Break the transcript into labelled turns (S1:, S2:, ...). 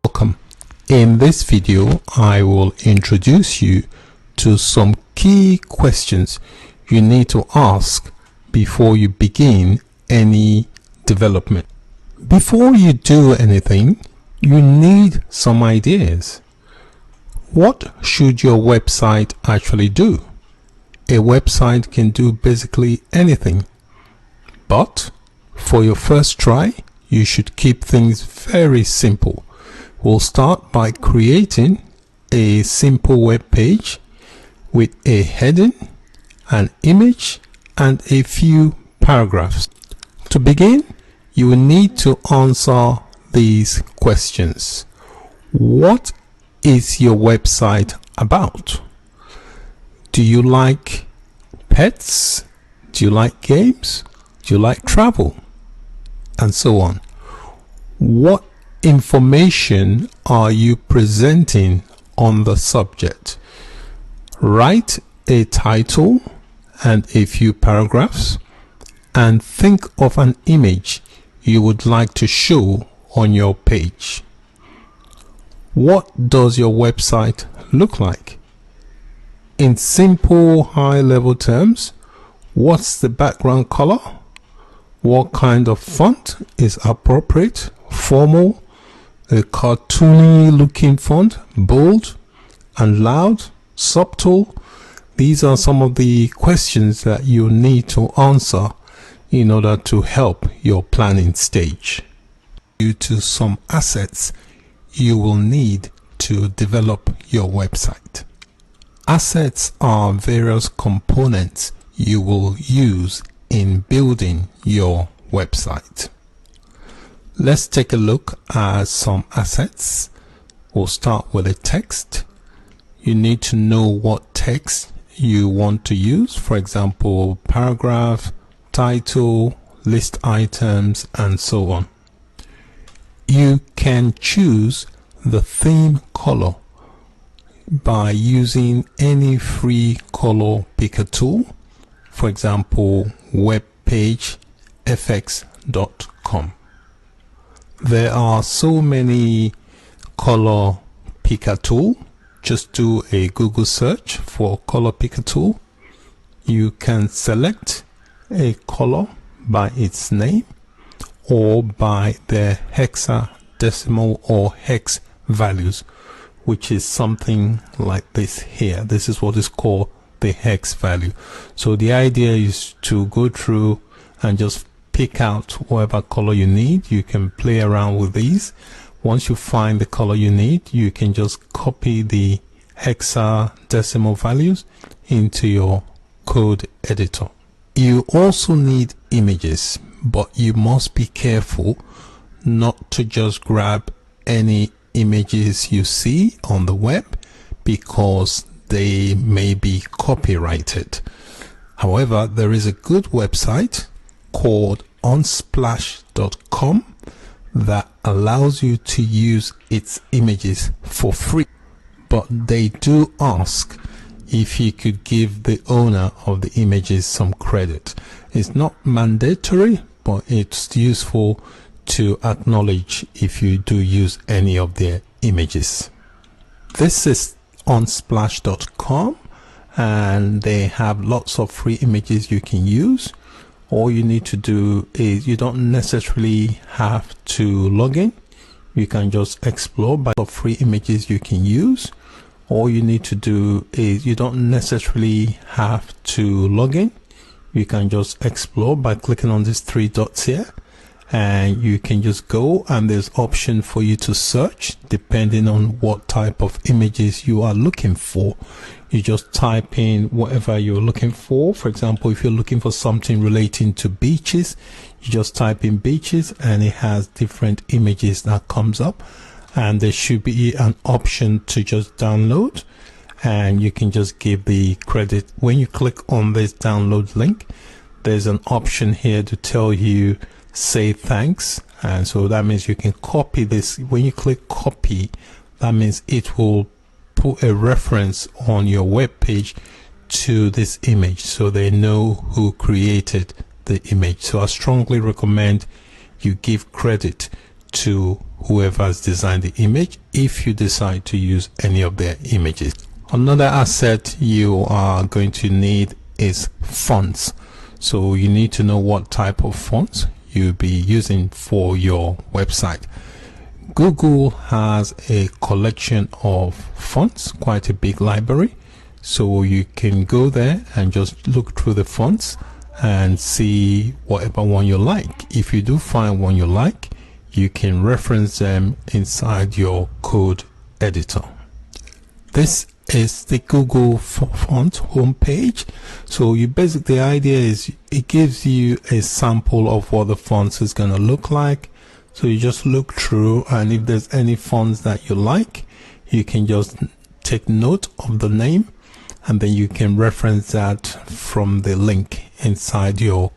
S1: Welcome. In this video, I will introduce you to some key questions you need to ask before you begin any development. Before you do anything, you need some ideas. What should your website actually do? A website can do basically anything, but for your first try, you should keep things very simple. We'll start by creating a simple web page with a heading, an image, and a few paragraphs. To begin, you will need to answer these questions. What is your website about? Do you like pets? Do you like games? Do you like travel? And so on. What information are you presenting on the subject? Write a title and a few paragraphs, and think of an image you would like to show on your page. What does your website look like? In simple high-level terms, what's the background color? What kind of font is appropriate? Formal, a cartoony looking font, bold and loud, subtle? These are some of the questions that you need to answer in order to help your planning stage. Due to some assets you will need to develop your website. Assets are various components you will use in building your website. Let's take a look at some assets. We'll start with a text. You need to know what text you want to use. For example, paragraph, title, list items, and so on. You can choose the theme color by using any free color picker tool. For example, webpagefx.com. There are so many color picker tool. Just do a Google search for color picker tool. You can select a color by its name or by the hexadecimal or hex values, which is something like this here. This is what is called the hex value. So the idea is to go through and just pick out whatever color you need. You can play around with these. Once you find the color you need, you can just copy the hexadecimal values into your code editor. You also need images, but you must be careful not to just grab any images you see on the web, because they may be copyrighted. However, there is a good website called unsplash.com that allows you to use its images for free, but they do ask if you could give the owner of the images some credit. It's not mandatory, but it's useful to acknowledge if you do use any of their images. This is unsplash.com, and they have lots of free images you can use. All you need to do is, you don't necessarily have to log in. You can just explore by the free images you can use. All you need to do is, you don't necessarily have to log in. You can just explore by clicking on these three dots here, and you can just go, and there's option for you to search depending on what type of images you are looking for. You just type in whatever you're looking for. For example, if you're looking for something relating to beaches, you just type in beaches, and it has different images that comes up, and there should be an option to just download, and you can just give the credit. When you click on this download link, there's an option here to tell you say thanks, and so that means you can copy this. When you click copy, that means it will put a reference on your web page to this image, so they know who created the image. So I strongly recommend you give credit to whoever has designed the image if you decide to use any of their images. Another asset you are going to need is fonts. So you need to know what type of fonts you'll be using for your website. Google has a collection of fonts, quite a big library, so you can go there and just look through the fonts and see whatever one you like. If you do find one you like, you can reference them inside your code editor. This is the Google font homepage. So the idea is it gives you a sample of what the fonts is going to look like. So you just look through, and if there's any fonts that you like, you can just take note of the name, and then you can reference that from the link inside your